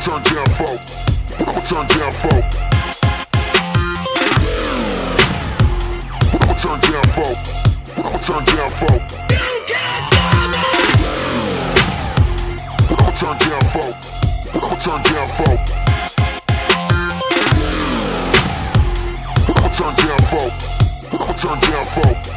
turn down for? What I'ma turn down for? What I'ma turn down for? What I'ma turn down for? What I'ma turn down for? What I'ma turn down for? What I'ma turn down for? What I'ma turn down for?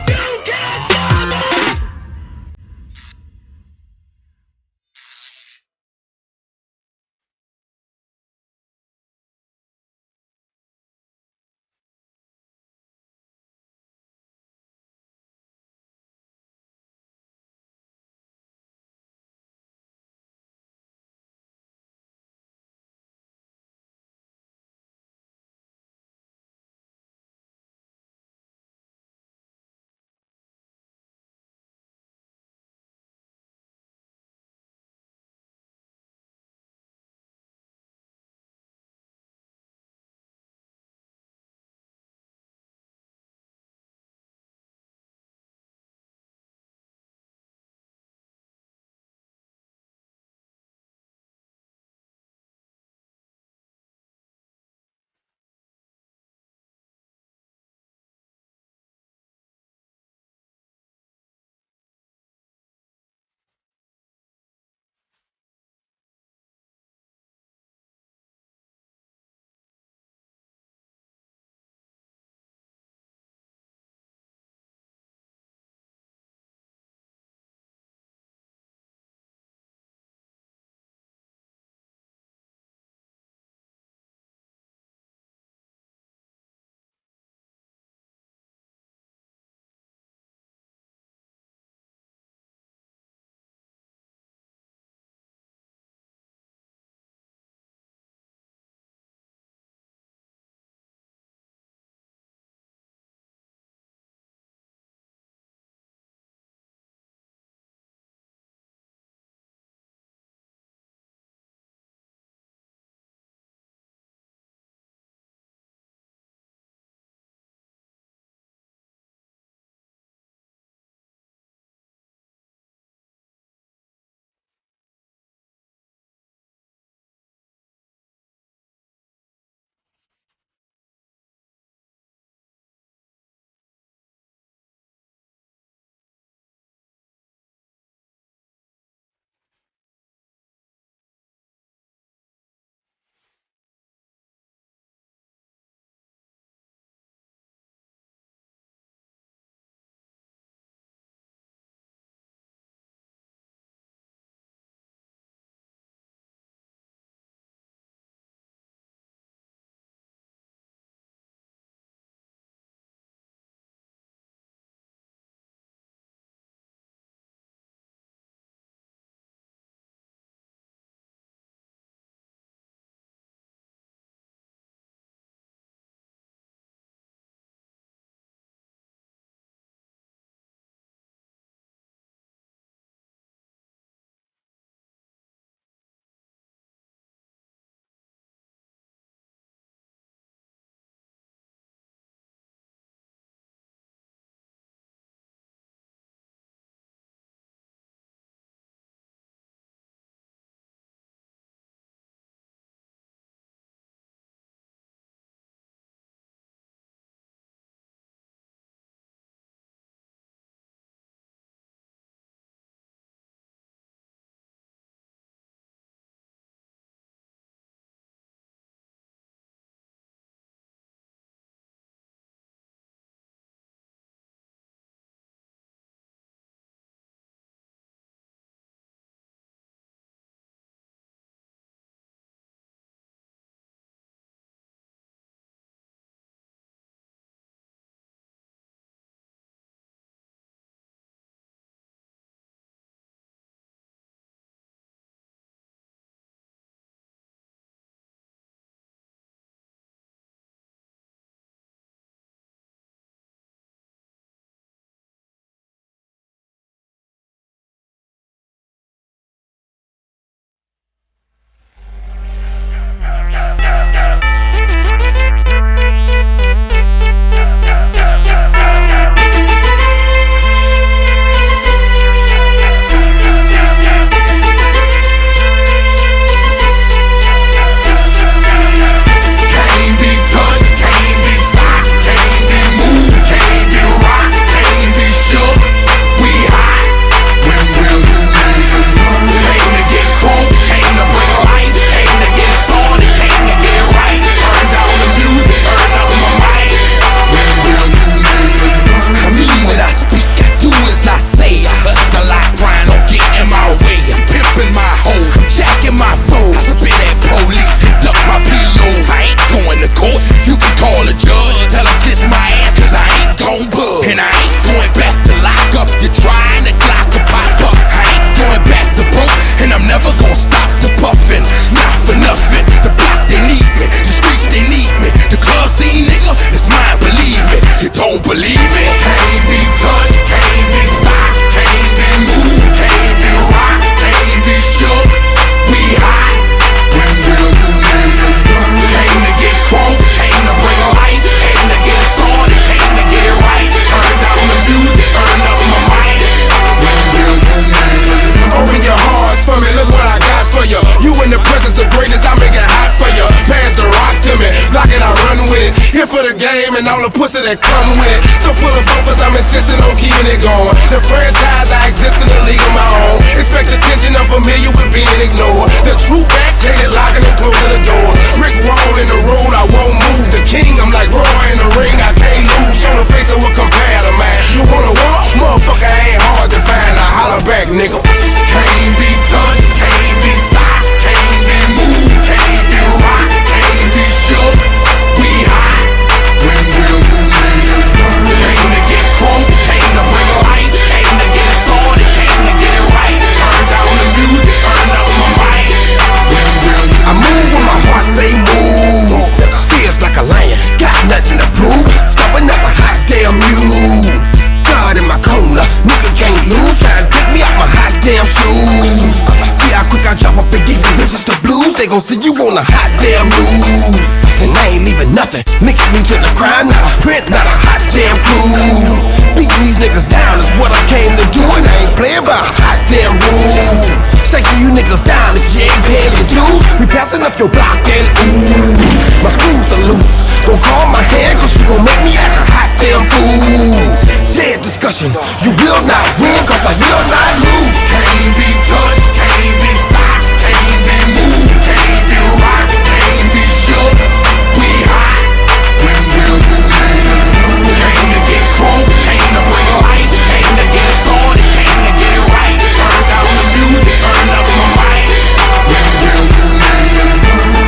Here for the game and all the pussy that come with it. So full of focus, I'm insisting on keeping it going. The franchise, I exist in a league of my own. Expect attention, I'm familiar with being ignored. The true back, painted, locking and closing the door. Brick wall in the road, I won't move. The king, I'm like Roy in the ring, I can't lose. Show the face of what compare to man. You wanna walk? Motherfucker ain't hard to find. I holler back, nigga. Can't be touched, can't be stopped, can't be moved, can't be rocked, can't be shook. We hot. When will you niggas learn? Came to get crunk, came to bring life, came to get started, came to get it right. Turn down the music, turn up my mic. When will you I move when my heart say move. Feels like a lion, got nothing to prove. Stubborn as a hot damn mule. God in my corner, nigga can't lose. Try to pick me out my hot damn shoes. See how quick I drop up and give you bitches the blues. They gon' see you on a hot damn news. And I ain't leaving nothing, linking me to the crime. Not a print, not a hot damn clue. Beating these niggas down is what I came to do. And I ain't playing by a hot damn rule. Shaking you niggas down if you ain't paying your dues. We passing up your block and ooh, my screws are loose. Don't call my hand cause you gon' make me act a hot damn fool. Dead discussion, you will not win cause I will not lose. can't be touched, can't be stopped, can't be moved, can't be rocked, can't be shook. We hot. When will you niggas learn? Came to get crunk, came to bring life, came to get started, came to get it right. Turn down the music, turn up my mic. When will you niggas learn?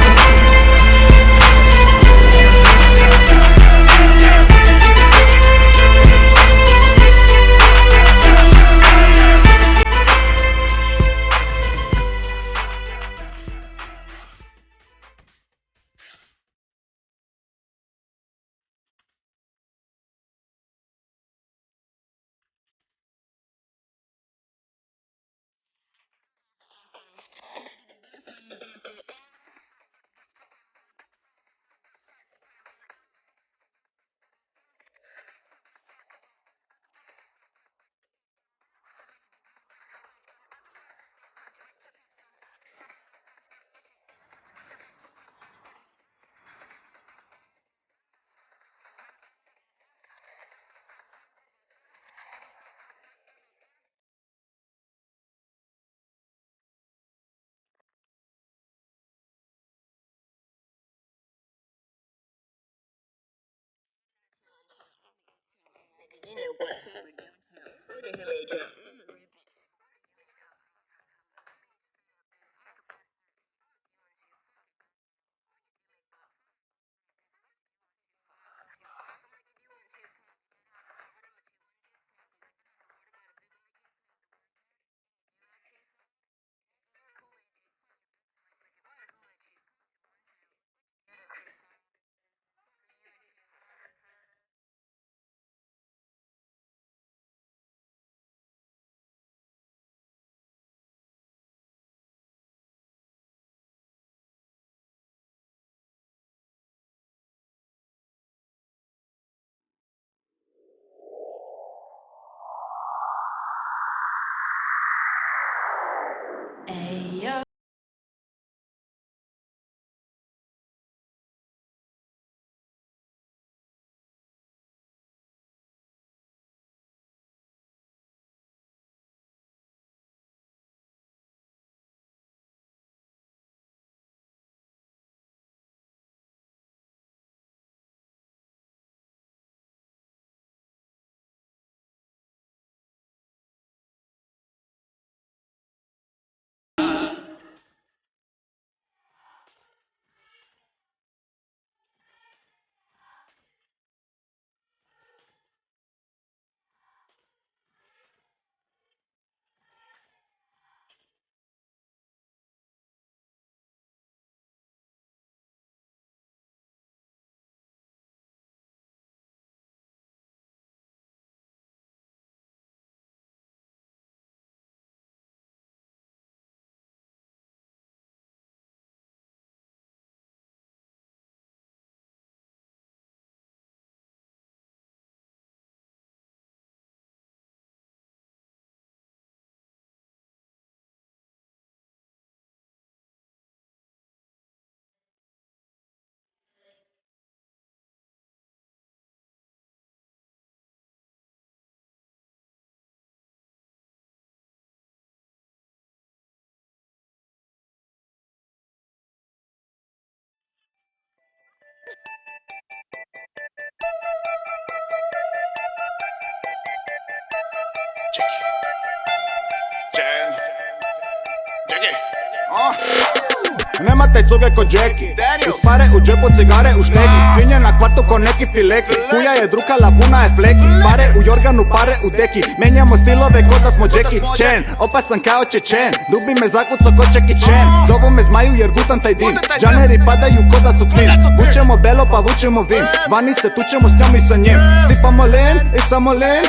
Nema taj cuge ko Jackie. Uz pare u džepu, cigare u šteki. Svinje na kvartu ko neki pileki. Kuja je drukala, puna je fleki. Pare u jorganu, pare u deki. Menjamo stilove ko da smo Jackie Chan. Opasan kao Čečen, dubi me zakuco ko Jackie Chan. Zovu me zmaju jer gutam taj dim. Džaneri padaju ko da su klin. Vučemo belo pa vučemo vin. Vani se tučemo s njom i sa njim. Sipamo len i samo len.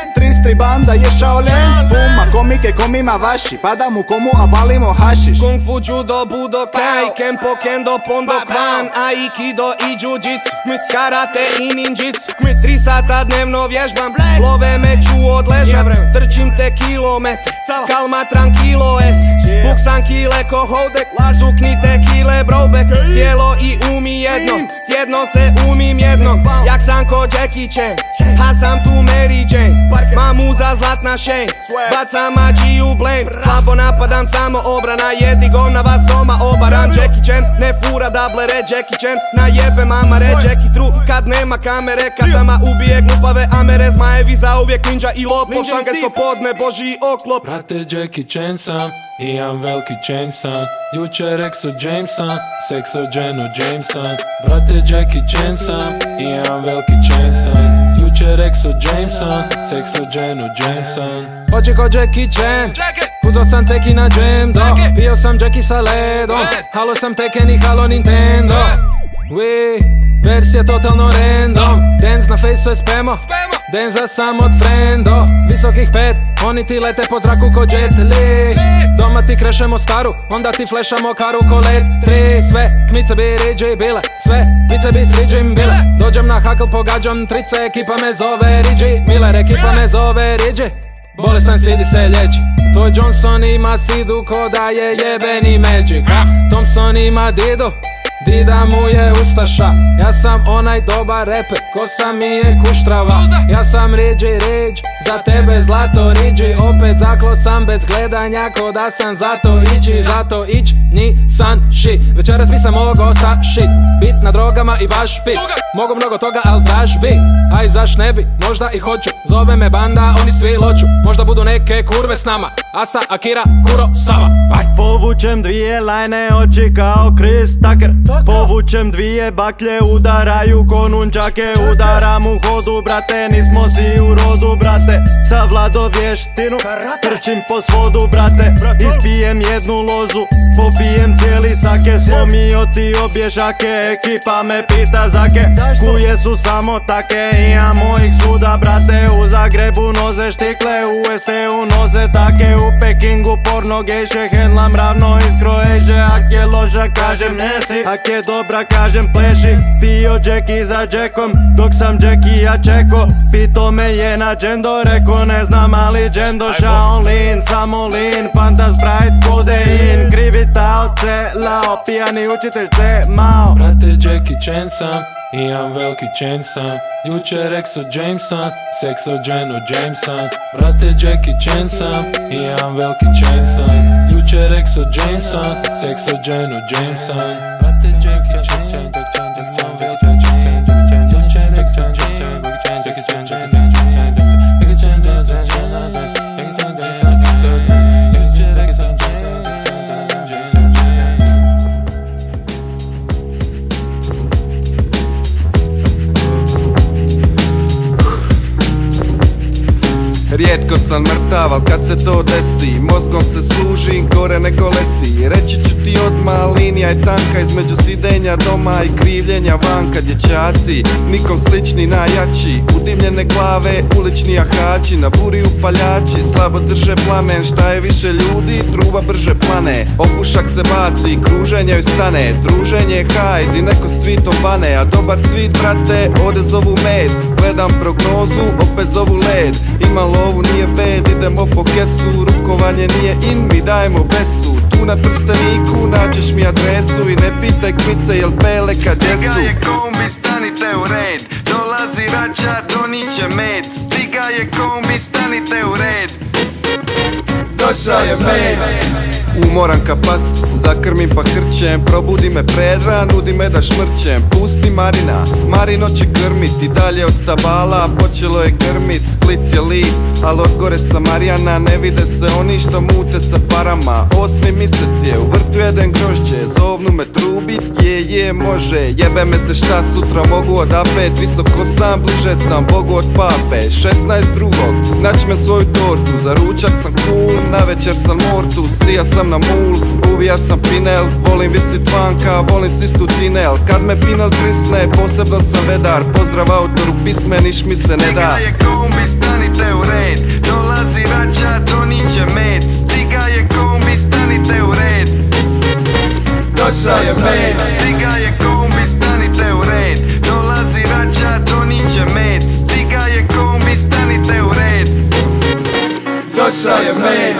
3 banda je Shaolin. Fuma komike komima vaši. Padam u komu a valimo hašiš. Kung fu, judo, budokai, kempo, kendo, pondo, kwan, aikido i jiu-jitsu, karate i ninjitsu. 3 sata dnevno vježbam, love me ću odležat. Trčim te kilometre, kalmatram kilo es. Buksan kile ko hodek, suknite kile brobek. Tijelo i umi jedno, tjedno se umim jednom. Jak sam ko Jackie Chan, a sam tu Mary Jane. Mamu za zlatna Shane, bacam mađi u blame. Slabo napadam, samo obrana, jedi govna vas oma obaram. Jackie Chan ne fura dablere, Jackie Chan najebe mamare. Jackie True kad nema kamere, katama ubije glupave amere. Zmajevi zauvijek ninja i lopov, šanghajsko podne božji oklop. Brate, Jackie Chan sam, imam veliki chain sam. Jučer ekso Jameson, sekso Jenu Jameson. Brate, Jackie Chan sam, imam veliki chain sam. Jučer ekso Jameson, sekso Jenu Jameson. Oči ko Jackie Chan, uzeo sam teki na džendo. Pio sam Jackie sa ledom, halo sam Tekken i halo Nintendo. Versija totalno random. Dance na fejsu je spemo, denza sam od frendo. Visokih 5, oni ti lete po zraku ko Jet Li. Doma ti krešemo staru, onda ti flešamo karu ko Let 3. Sve kmice bi riđi bile, sve bice bi s riđim bile. Dođem na hakl, pogađam trice, ekipa me zove Riđi Miller, ekipa me zove Riđi. Bolestan sidi se liječi, tvoj Johnson ima sidu ko da je jebeni Magic. Thompson ima didu, dida mu je ustaša. Ja sam onaj dobar reper, kosa mi je kuštrava. Ja sam Riđi, za tebe zlato Riđi. Opet zaklo sam bez gledanja, ko da sam zato ić, nisam shit. Večeras bi sam mogao sa shit, bit na drogama i baš pit. Mogu mnogo toga, al zaš bi, aj zaš ne bi, možda i hoću. Zove me banda, oni svi loću, možda budu neke kurve s nama. Asa, Akira, Kurosawa, aj. Povučem 2 lajne oči kao Chris Tucker. Povučem 2 baklje, udaraju ko nunčake. Udaram u hodu, brate, nismo si u rodu, brate. Savlado vještinu, trčim po svodu, brate. Ispijem 1 lozu, popijem cijeli sake. Slomio ti obje šake, ekipa me pita zake. Kuje su samo take, imamo ih svuda, brate. U Zagrebu noze štikle, u STU noze take. U Pekingu porno gejše, hendlam ravno iz Kroeže. Ak je loža kažem nesi, ak je dobra kažem pleši. Pio Jackie za Jackom, dok sam Jackie ja čeko. Pito me je na džendo, reko ne znam ali džendo. Shaolin, samo lean, Fanta, Sprite, kodein. Krivita ocelao, pijani učitelj te mao. Brate, Jackie Chan sam, imam veliki chain sam. Jučer ekso Jameson, sekso Jenu Jameson. Brate, Jackie Chan sam, imam veliki chain sam. Jučer ekso Jameson, sekso Jenu Jameson. Brate, Jackie Chan, Rijetko sam mrtav, al kad se to desi, mozgom se služim, gore nego lesi. Reći ću ti odmah, linija je tanka između sidenja doma i krivljenja vanka. Dječaci, nikom slični najjači, udimljene glave, ulični jahači. Na buri upaljači, slabo drže plamen. Šta je više ljudi, truba brže plane. Opušak se baci, kruženje joj stane. Druženje je hajdi, neko s cvitom bane. A dobar cvit, brate, ode zovu med. Gledam prognozu, opet zovu led. Ima lovu, nije bed, idemo po kesu. Rukovanje nije in, mi dajemo besu. Tu na Trsteniku nađeš mi adresu. I ne pitaj kmice jel pele kad jesu. Stiga je kombi, stanite u red. Dolazi rača, doniće med. Stiga je kombi, stanite u red. došao je med. Umoran ka pas, zakrmim pa hrćem. Probudi me predra, nudi me da šmrćem. Pusti Marina, Marino će krmit. I dalje od stabala počelo je grmit. Split je lip, al od gore sa Marijana ne vide se oni što mute sa parama. 8. mjesec je, u vrtu jedan grožđe. Zovnu me trubit, je može. Jebe me se šta sutra mogu odapet. Visoko sam, bliže sam Bogu od pape. 16.2. naći me svoju tortu. Za ručak sam cool, na večer sam mortu. Sija sam na mul, uvija sam pinel. Volim visit vanka, volim sistu tinel. Kad me pinel trisne, posebno sam vedar. Pozdrav autoru pisme, niš mi se ne da. Stiga je kombi, stanite u red. Dolazi rača, doniće med. Stiga je kombi, stanite u red. Došao je med. Stiga je kombi, stanite u red. Dolazi rača, doniće med. Stiga je kombi, stanite u red. Došao je med.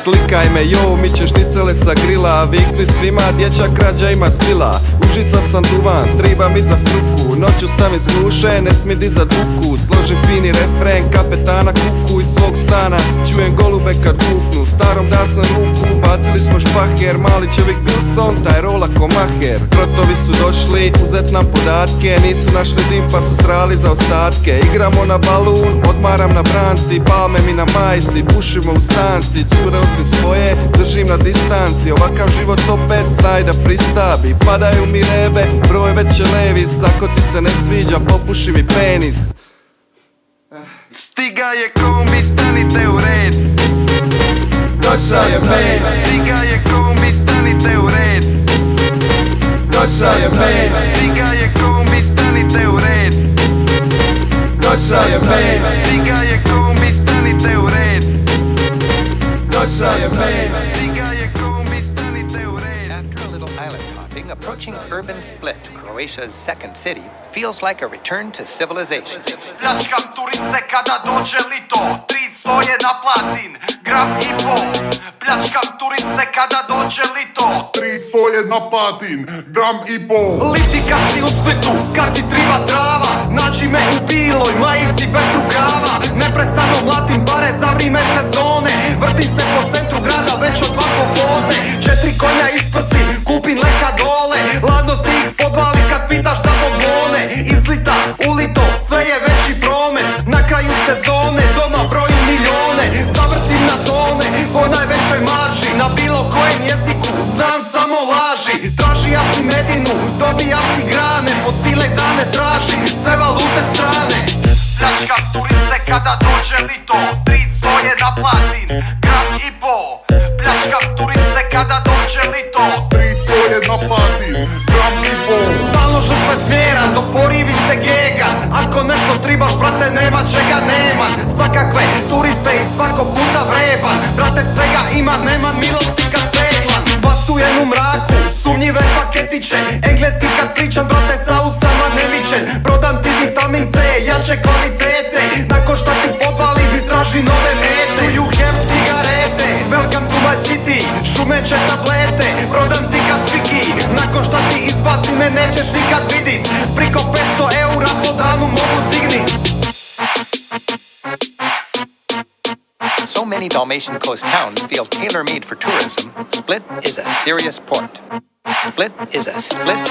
Slikaj me, jo, miće šnicele sa grila. Vikni svima, dječak krađa ima stila. Užica sam duvan, triba mi za fruku. Noću stavim sluše, ne smi dizat buku. Složim fini refren, kapetana kuku. Iz svog stana čujem golube kad buknu. Starom da sam ruku, bacili smo špaher. Mali čovjek Wilson, taj rola ko maher. Krotovi su došli, uzet nam podatke. Nisu našli dim pa su srali za ostatke. Igramo na balun, odmaram na branci. Palme mi na majici, pušimo u stanci. Cure osim svoje, držim na distanci. Ovakav život opet, znaj da pristabi. Padaju mi rebe, broj već je levis. Ako ti se ne sviđa, popuši mi penis. Stiga je kombi, stanite u red. Došao je med. Stiga je kombi, stanite u red. Došao je med. Stiga je kombi, stanite u red. Došao je med. Stiga je kombi, stanite u red. Došao je med. Stiga je kombi, stanite u red. After a little island hopping, approaching urban Split, Croatia's second city, feels like a return to civilization. Pljačkam turiste kada dođe lito, 300 je naplatin, gram i pol. Pljačkam turiste kada dođe lito, 300 je naplatin, gram i pol. Liti kad si u Splitu, kad ti triba trava. Nađi me u biloj majici bez rukava. Neprestano mlatim bare za vrime sezone. Vrtim se po centru grada već od 2 popodne. 4 konja isprsim, kupim leka dole. Ladno ti ih podvali kad pitaš za bombone. Izlita, ulito, sve je veći promet. Na kraju sezone, doma brojim milijone. Zavrtim na tone, po najvećoj marži. Na bilo kojem jeziku, znam samo laži. Traži ja si medinu, dobija si grane. Po cijele dane traži, sve valute strane. Pljačkam turiste kada dođe lito, 300 je naplatin, gram i pol. Pljačkam turiste kada dođe lito, 300 je naplatin, gram i pol. Stalno žrtve smjeran, dok porivi se gegan. Ako nešto tribaš, brate, nema čega neman. Svakakve turiste iz svakog kuta vreban. Brate, svega ima, nema milosti kad peglan. Zbacujem u mraku, sumnjive paketiće. Engleski kad pričam, brate, sa usama nemičen. Prodam ti vitamin C, jače kvalitete. Nakon šta ti podvali, traži nove mete. Do you have cigarete? Welcome to my city. Šumeće tablete, prodam ti kaspiki. Nakon šta ti izbaci me nećeš nikad vidit. Priko 500 eura po danu mogu dignit. So many Dalmatian coast towns feel tailor-made for tourism. Split is a serious port. Split is a split.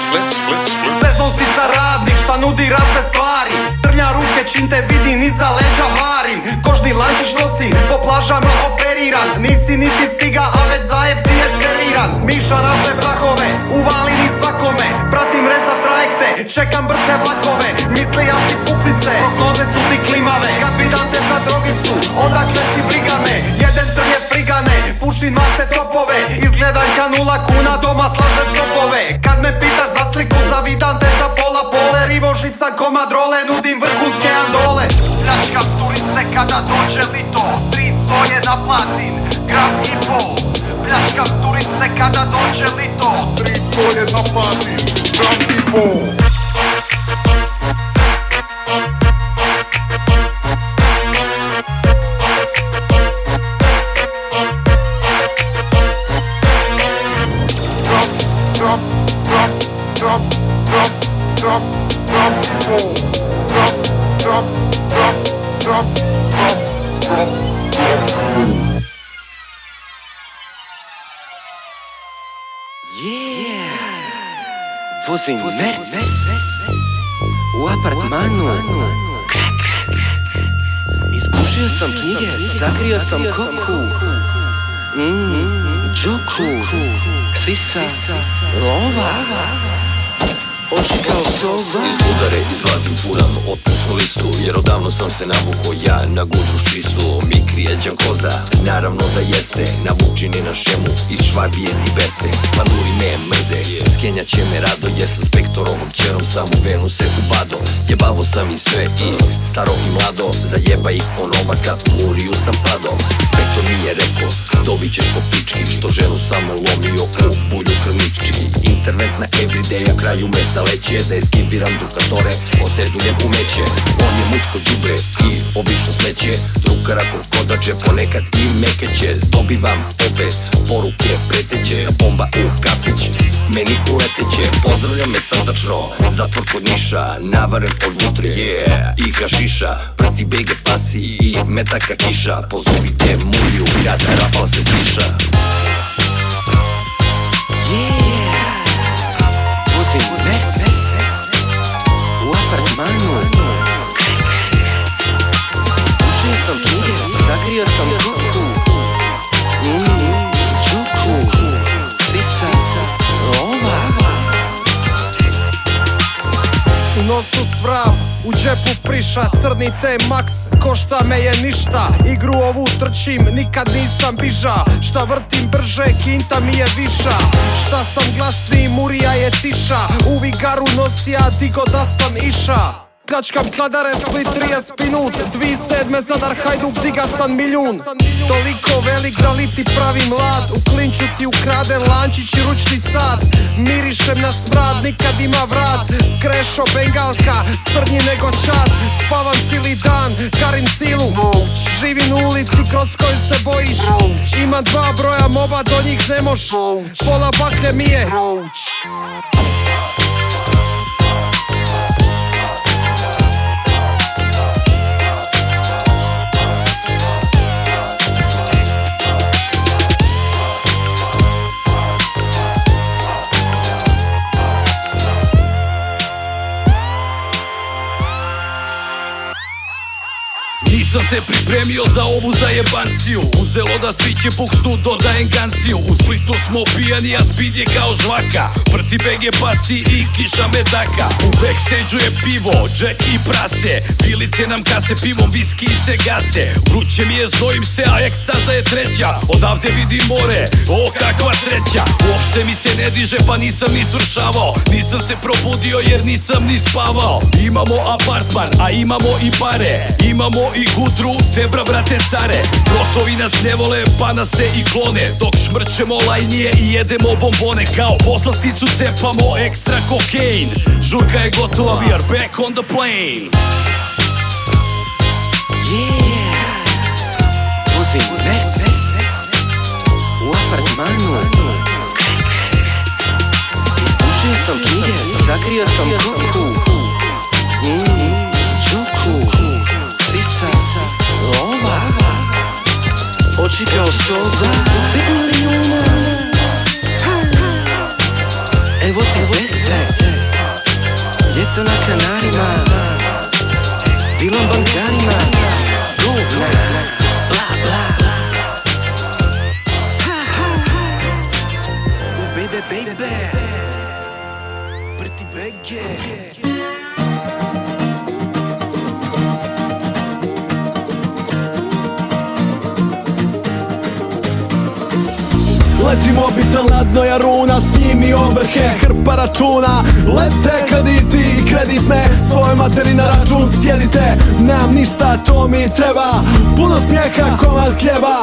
Sezonski radnik šta nudi razne stvari. Trlja ruke čim te vidim, iza leđa varim. Kožni lančić nosim, po plažama operiran. Nisi niti stiga, a već zajeb ti je seriran. Miša razne vrahove, uvalini svakome. Pratim reza trajekte, čekam brze vlakove. Misli ja si pukvice, prognoze su ti klimave. Kad vidim te za drogicu, odakle si briga me. Jedan trlje frigane, pušim maste topove. Izgledam ka 0 kuna, doma slaže stopove. Kad me pitaš za sliku, zavidam te za pola pole. Rivošica, komad role, nudim vrhunske andole. pljačkam turiste kada dođe lito, 300 je naplatin, gram i pol. Pljačkam turiste kada dođe lito, 300 je naplatin, gram i pol. Vozim Merc u apartmanu. Izbušio sam knjige, sakrio sam koku. Džoku, sisa, lova, oči kao sova. Iz udare izlazim furam otpusnu listu, jer odavno sam se navukao ja na gudru čistu. Mikri je đankoza, naravno da jeste, navučeni na šemu iz Švabije ti beste. Panuri me mrze, skenja će me rado, jer sam spektorovom kćerom sam u venu se ubado. Jebavo sam im sve i staro i mlado, zajeba ih onoma kad u Muriju sam pado. Spektor mi je rekao, dobit ćeš po pički, što ženu samo lomio u bulju krmički. Intervent na everyday, a kraju mesa leće, da eskiviram drukatore, osedujem umeće. On je mučko đubre i obično smeće, drukarakov kodače ponekad i mekeće. Dobivam obe poruke preteće, bomba u kafić, meni uleteće. Pozdravljam me srdačno, zatvor kod Niša, navaren od vutre, i hašiša, prati bege pasi i metaka kiša. Pozovite Muriju, grada Rafal se sliša. Vozim Merc u apartmanu. Izbušio sam knjige, sakrio sam koku. Džoku, sisa, lova. U nosu svrav, u džepu priša, crni T-Max, košta me je ništa. Igru ovu trčim, nikad nisam biža. Šta vrtim brže, kinta mi je viša. Šta sam glasniji, Murija je tiša. U Vigaru nosija, digo da sam iša. Pljačkam kladare, Split 30 minut, 2007 Zadar, Hajduk, diga sam milijun. Toliko velik da li ti pravi mlad, u klinču ti ukraden lančić i ručni sat. Mirišem na smrad, nikad ima vrat. Krešo, bengalka, crnji nego čad. Spavam cijeli dan, karim cilu. Živim u ulici kroz koju se bojiš. Imam 2 broja moba, do njih ne moš. Pola bakne mi je. Nisam se pripremio za ovu zajebanciju, uzelo da svi će puksnu, dodajem ganciju. U Splitu smo pijani, a speed je kao žvaka, prti bege pasi i kiša medaka. U backstage-u je pivo, džek i prase, pilice nam kase, pivom viski se gase. Vruće mi je, zojim se, a ekstaza je treća, odavde vidim more, o kakva sreća. Uopšte mi se ne diže, pa nisam ni svršavao, nisam se probudio jer nisam ni spavao. Imamo apartman, a imamo i pare, imamo i gudru, tebra brate care. Brotovi nas ne vole, pa nas se i klone, dok šmrčemo lajnije i jedemo bombone. Kao poslasticu cepamo ekstra kokain, žurka je gotova, we are back on the plane. Vozim Merc u apartmanu. Izbušio sam knjige, sakrio sam koku. Džoku, sisa, lova, oči kao soza. 5 milijuna, evo ti 10. Ljeto na Kanarima, dilom bankarima, govna, bla bla. Baby, pretty bege. Leti mobitel na dno Jaruna, snimi ovrhe, hrpa računa. Lete krediti i kreditne, svoj materi na račun sjedite. Nemam ništa, to mi treba, puno smijeha, komad hljeba,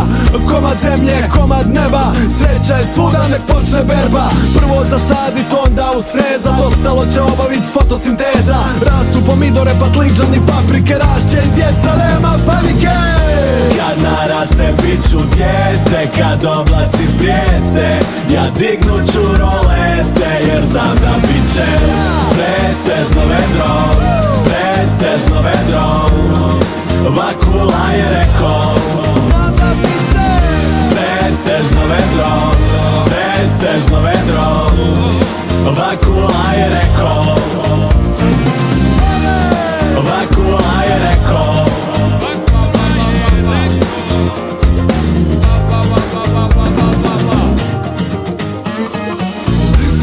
komad zemlje, komad neba. Sreća je svuda, nek počne berba. Prvo zasadit, onda uz freza, ostalo će obavit fotosinteza. Rastu pomidore, patliđani, paprike, rašće i djeca, nema panike. Kad naraste bit ću dijete, kad oblaci prijete, ja dignut ću rolete, jer znam da bit će pretežno vedro, pretežno vedro. Vakula je rekao, znam da bit će pretežno vedro, pretežno vedro. Vakula je je rekao, Vakula je rekao.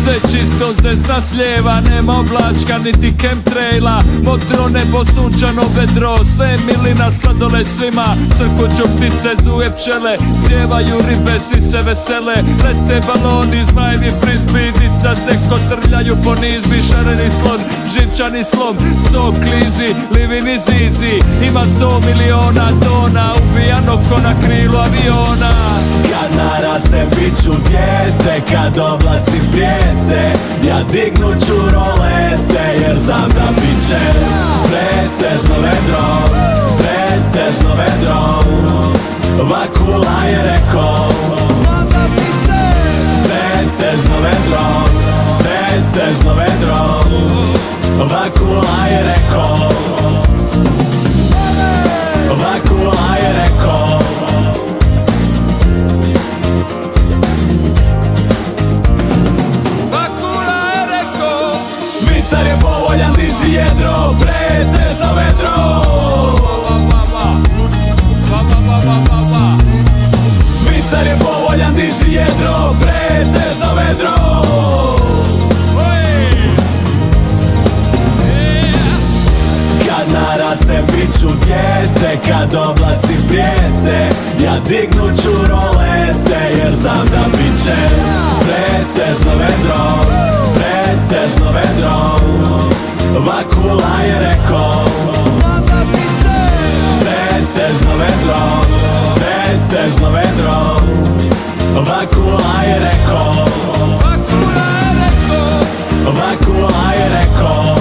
Sve čisto s desna s lijeva, nema oblačka niti chemtraila. Modro nebo, sunčano vedro, sve je milina, sladoled svima. Crkuću ptice, zuje pčele, sjevaju ribe, svi se vesele. Lete baloni, zmajevi frizbi, dica se kotrljaju po nizbi. Šareni slon, živčani slom, sok klizi, living is easy. Ima 100 miliona tona, ubijano ko na krilu aviona. Kad narastem bit ću dijete, kad oblaci prijete, ja dignut ću rolete, jer znam da bit će pretežno vedro, pretežno vedro. Vakula je rekao, pretežno vedro, pretežno vedro. Vakula je rekao, Vakula je rekao. Vitar je povoljan, diži jedro, pretežno vedro. Vitar je povoljan, diži jedro, pretežno vedro. Kad narastem bit ću dijete, kad oblaci prijete, ja dignut ću rolete, jer znam da bit će pretežno vedro, pretežno vedro. Vakula je rekao, pretežno vedro, pretežno vedro. Vakula je rekao, Vakula je rekao.